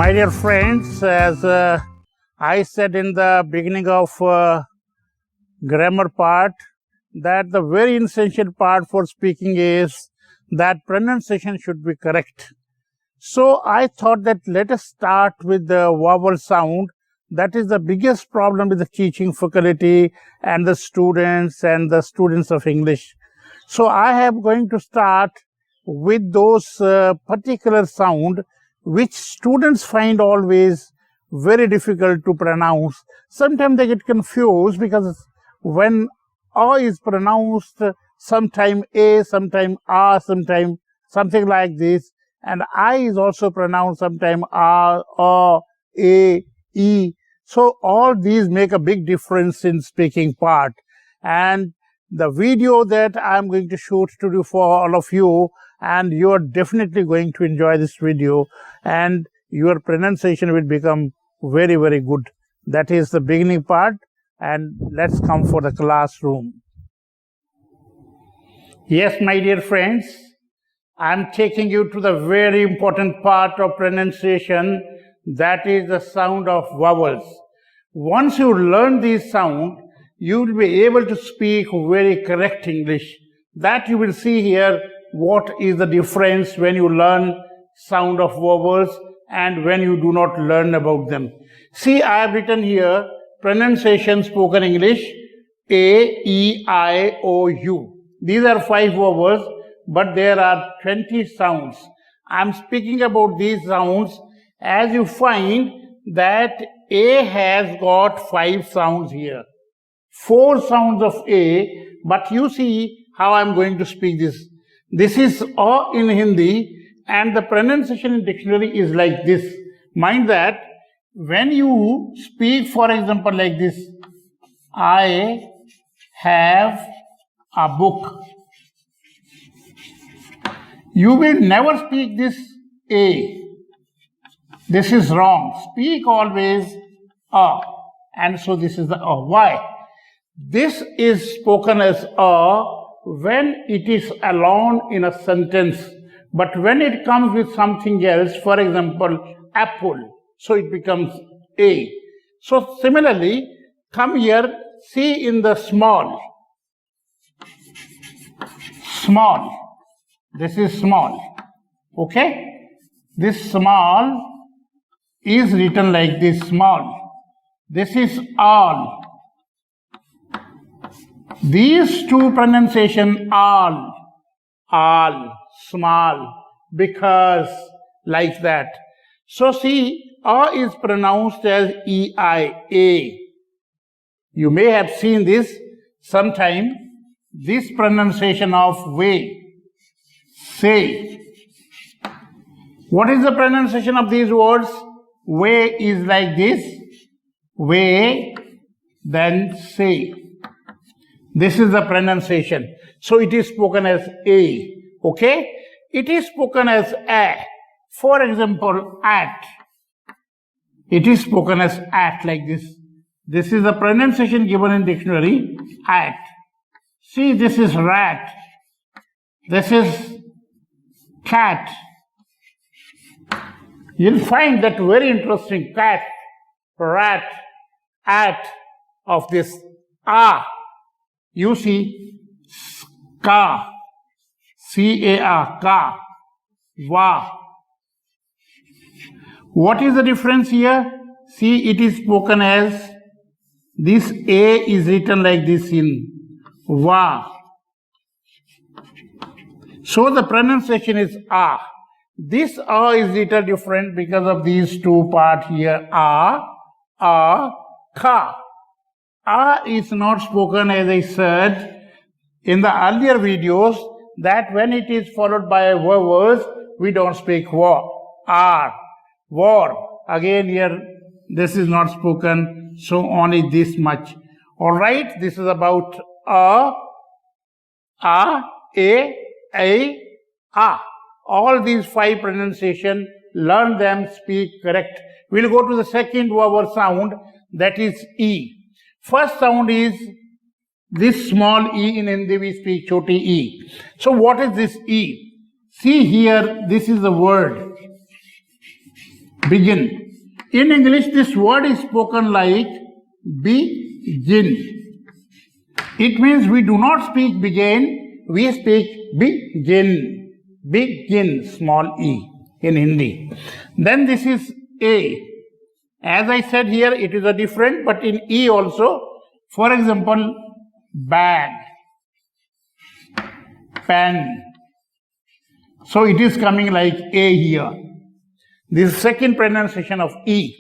My dear friends, as I said in the beginning of grammar part, that the very essential part for speaking is that pronunciation should be correct. So I thought that let us start with the vowel sound. That is the biggest problem with the teaching faculty and the students of English. So I am going to start with those particular sound which students find always very difficult to pronounce. Sometimes they get confused because when A is pronounced, sometime A, sometime A, sometime something like this, and I is also pronounced sometime A, A, E. So all these make a big difference in speaking part. And the video that I'm going to shoot to do for all of you, and you are definitely going to enjoy this video, and your pronunciation will become very, very good. That is the beginning part, and let's come for the classroom. Yes, my dear friends, I'm taking you to the very important part of pronunciation, that is the sound of vowels. Once you learn this sound, you will be able to speak very correct English. That you will see here what is the difference when you learn sound of vowels and when you do not learn about them. See, I have written here pronunciation spoken English, A, E, I, O, U. These are 5 vowels, but there are 20 sounds. I am speaking about these sounds. As you find that A has got 5 sounds here. 4 sounds of A, but you see how I am going to speak this. This is A in Hindi, and the pronunciation in dictionary is like this. Mind that when you speak, for example, like this, I have a book, you will never speak this A. This is wrong. Speak always A. And so this is the A. Why? This is spoken as A when it is alone in a sentence. But when it comes with something else, for example, apple, so it becomes A. So similarly, come here, see in the small. Small. This is small. Okay? This small is written like this, small. This is all. These two pronunciation, all, small, because, like that. So see, A is pronounced as E-I-A. You may have seen this sometime, this pronunciation of way, say. What is the pronunciation of these words? Way is like this, way, then say. This is the pronunciation. So it is spoken as A. Okay? It is spoken as A. For example, at. It is spoken as at, like this. This is the pronunciation given in dictionary, at. See, this is rat. This is cat. You'll find that very interesting. Cat, rat, at of this A. You see, ka, C-A-R, ka, wa. What is the difference here? See, it is spoken as, this A is written like this in wa. So the pronunciation is A. This A is little different because of these two parts here, A, ka. A is not spoken, as I said in the earlier videos, that when it is followed by vowels, we don't speak war. R, war. Again here, this is not spoken, so only this much. Alright, this is about A, A. All these 5 pronunciation, learn them, speak correct. We'll go to the second vowel sound, that is E. First sound is this small E. In Hindi we speak choti E. So what is this E? See here, this is the word. begin. In English, this word is spoken like begin. It means we do not speak begin, we speak begin. Begin, small e in Hindi. Then this is A. As I said here, it is a different, but in E also. For example, bag, pen. So it is coming like A here. This is second pronunciation of E.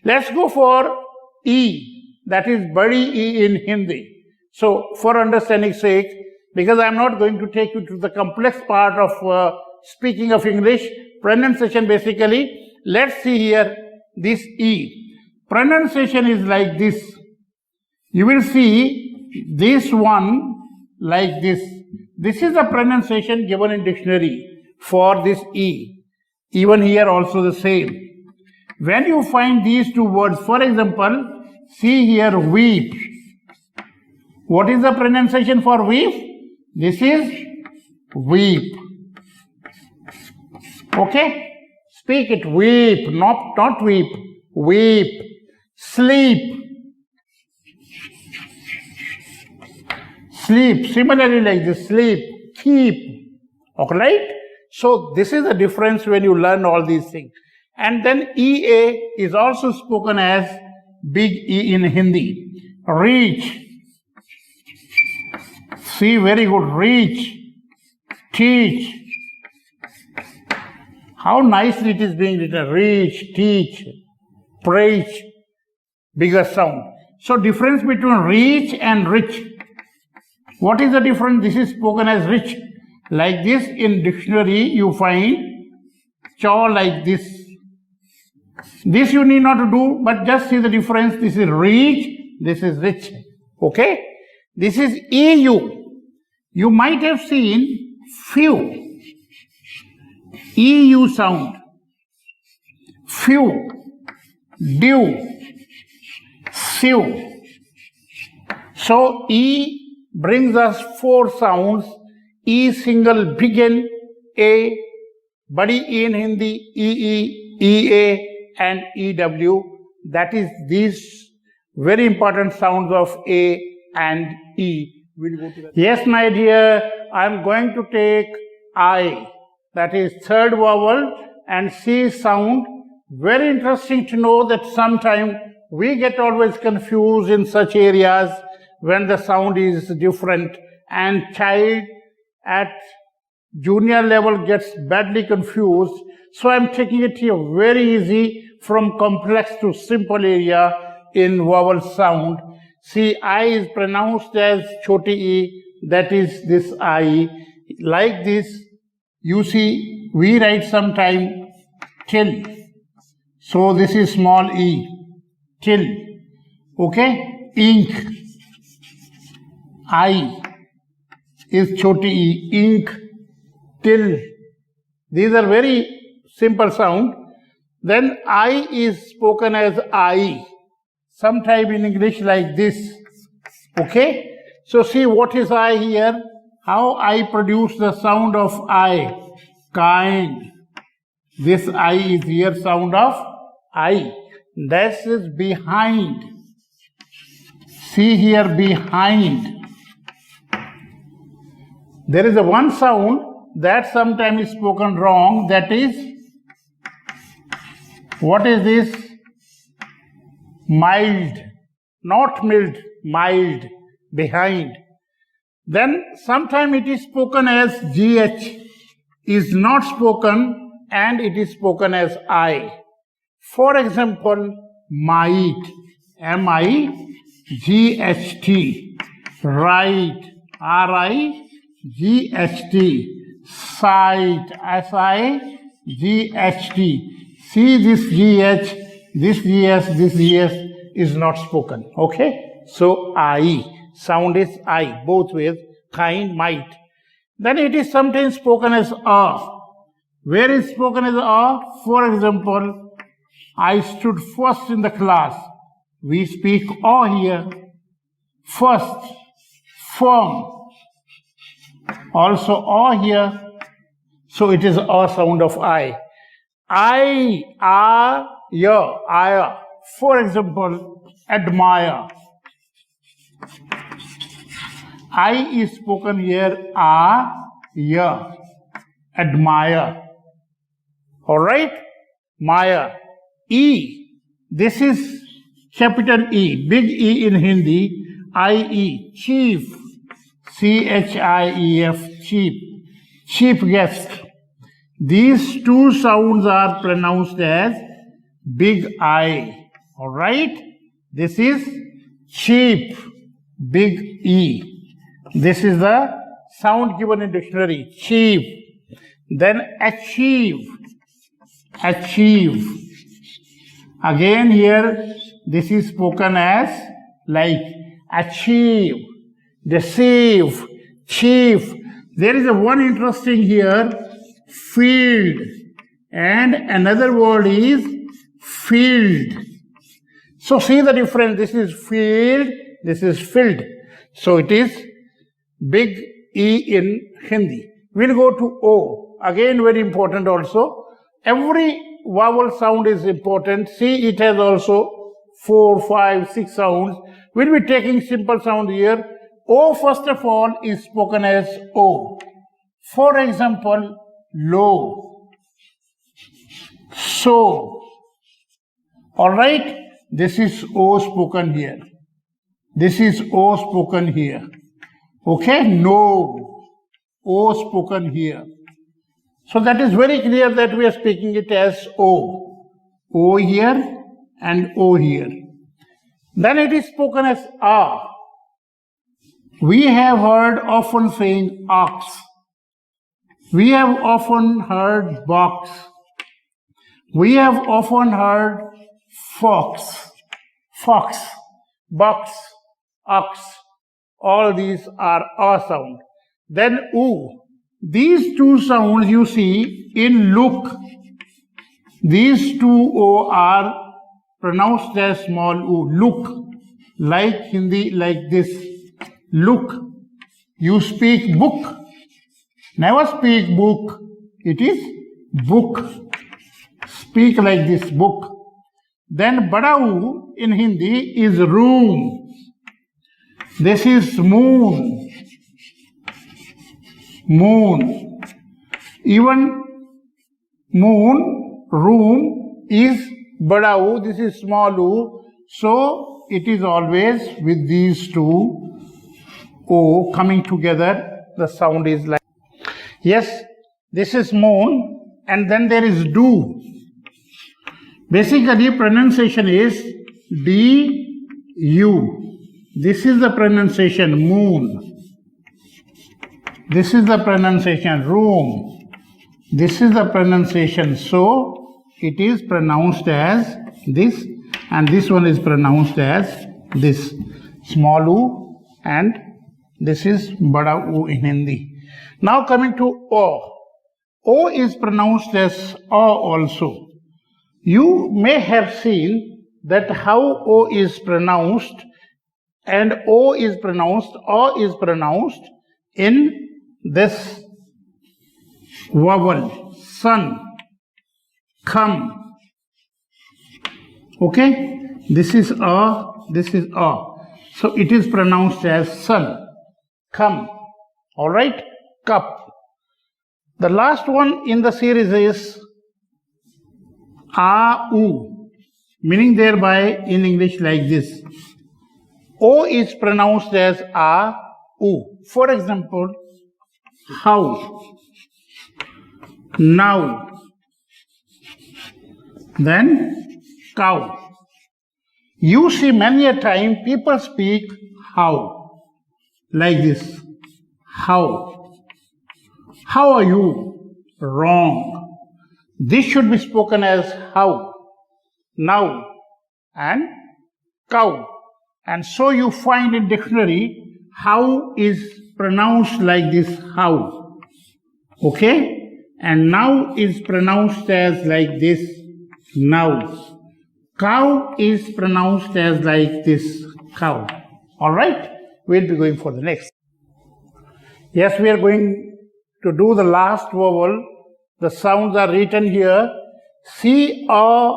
Let's go for E, that is Badi E in Hindi. So for understanding sake, because I am not going to take you to the complex part of speaking of English, pronunciation basically, let's see here this E. Pronunciation is like this. You will see this one like this. This is the pronunciation given in dictionary for this E. Even here also the same. When you find these two words, for example, see here weep. What is the pronunciation for weep? This is weep. Okay? Speak it, weep, not weep, weep. Sleep. Sleep, similarly like this, sleep, keep. Okay, right? So this is the difference when you learn all these things. And then EA is also spoken as big E in Hindi. Reach. See, very good. Reach. Teach. How nicely it is being written. Reach, teach, preach. Bigger sound. So difference between reach and rich. What is the difference? This is spoken as rich. Like this in dictionary you find chaw like this. This you need not to do, but just see the difference. This is reach, this is rich. Okay? This is EU. You might have seen few. EU sound. Few. Due. Few. So E brings us four sounds. E single begin, A, Badi E in Hindi, EE, EA and EW. That is these very important sounds of A and E. We'll go to that. Yes, my dear, I am going to take I, that is third vowel, and C sound. Very interesting to know that sometimes we get always confused in such areas when the sound is different, and child at junior level gets badly confused. So I'm taking it here very easy from complex to simple area in vowel sound. See, I is pronounced as choti e, that is this I. Like this, you see, we write sometime till. So this is small e, till. Okay? Ink. I is choti e, ink, till. These are very simple sound. Then I is spoken as I, sometime in English like this. Okay? So see what is I here, how I produce the sound of I. Kind. This I is here sound of I. This is behind. See here behind. There is a one sound that sometimes is spoken wrong, that is, what is this? Mild. Not mild, mild, behind. Then sometimes it is spoken as GH, is not spoken, and it is spoken as I. For example, might, M-I-G-H-T, right, R-I-G-H-T, sight, S-I-G-H-T. See this GH, this GS, this GS is not spoken. Okay? So I, sound is I, both ways, kind, might. Then it is sometimes spoken as A. Where is spoken as A? For example, I stood first in the class. We speak A here. First, firm. Also A here. So it is A sound of I. I, I. For example, admire. I is spoken here, ya. Admire. All right? Maya. E. This is capital E, big E in Hindi. I-E, chief. C-H-I-E-F, chief. Chief guest. These two sounds are pronounced as big I. All right? This is chief, big E. This is the sound given in dictionary, chief. Then achieve. Achieve. Again here, this is spoken as like achieve, deceive, chief. There is a one interesting here, field, and another word is field. So see the difference. This is field, this is field. So it is big E in Hindi. We'll go to O. Again very important also. Every vowel sound is important. See, it has also 4, 5, 6 sounds. We'll be taking simple sound here. O, first of all, is spoken as O. For example, low, so. All right? This is O spoken here. This is O spoken here. Okay? No. O spoken here. So that is very clear that we are speaking it as O. O here and O here. Then it is spoken as A. We have heard often saying ox. We have often heard box. We have often heard fox. Fox, box, ox. All these are A sound. Then U. These two sounds you see in look. These two O are pronounced as small U. Look. Like Hindi, like this. Look. You speak book. Never speak book. It is book. Speak like this, book. Then Bada U in Hindi is room. This is moon. Moon. Even moon, room is Bada U. This is small U. So it is always with these two O coming together. The sound is like. Yes, this is moon. And then there is do. Basically, pronunciation is D-U. This is the pronunciation, moon. This is the pronunciation, room. This is the pronunciation, so it is pronounced as this, and this one is pronounced as this, small u, and this is bada u in Hindi. Now coming to O. O is pronounced as O also. You may have seen that how O is pronounced, and O is pronounced in this vowel, sun, come. Okay? This is A, this is A. So it is pronounced as sun, come. Alright? Cup. The last one in the series is A-U, meaning thereby in English like this. O is pronounced as A-U. For example, how, now, then cow. You see many a time people speak how, like this, how. How are you? Wrong. This should be spoken as how, now, and cow. And so you find in dictionary, how is pronounced like this, how. Okay? And now is pronounced as like this, now. Cow is pronounced as like this, cow. Alright? We'll be going for the next. Yes, we are going to do the last vowel. The sounds are written here. C, A,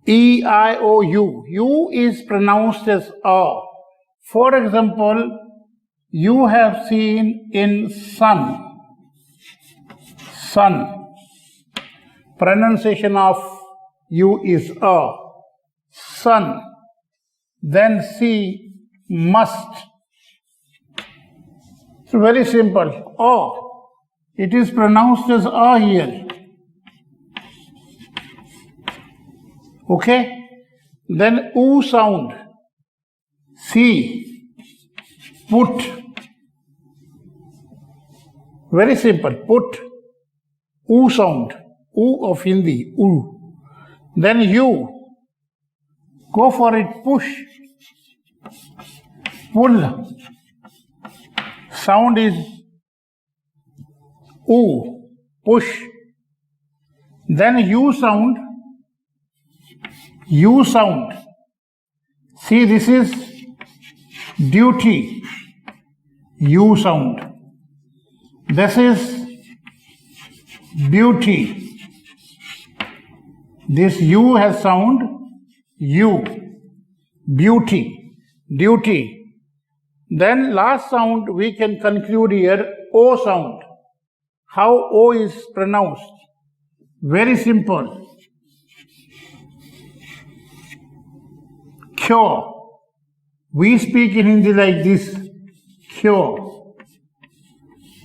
E, I, O, U. U is pronounced as A. For example, you have seen in sun. Sun. Pronunciation of U is A. Sun. Then C, must. It's very simple. A. It is pronounced as A here. Okay? Then U sound. C. Put. Very simple. Put. U sound. U of Hindi. U. Then U. Go for it. Push. Pull. Sound is U. Push. Then U sound. U sound. See, this is duty. U sound. This is beauty. This U has sound. U. Beauty. Duty. Then last sound we can conclude here, O sound. How O is pronounced? Very simple. Cure. We speak in Hindi like this. Cure.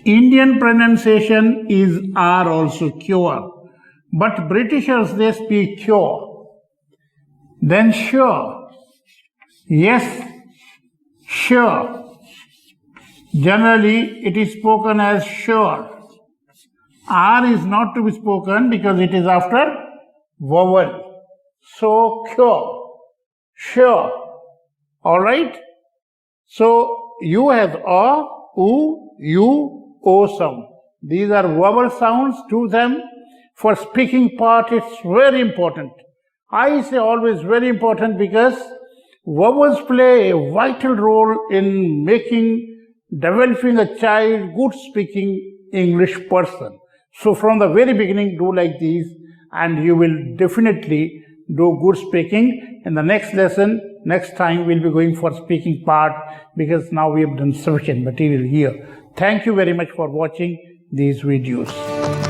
Indian pronunciation is R also, cure. But Britishers, they speak cure. Then sure. Yes, sure. Generally, it is spoken as sure. R is not to be spoken because it is after vowel. So, cure. Sure. All right. So, U has A, U, U, O sound. These are vowel sounds. To them, for speaking part, it's very important. I say always very important because vowels play a vital role in developing a child good speaking English person. So from the very beginning, do like these and you will definitely do good speaking. In the next lesson, next time we'll be going for speaking part because now we have done sufficient material here. Thank you very much for watching these videos.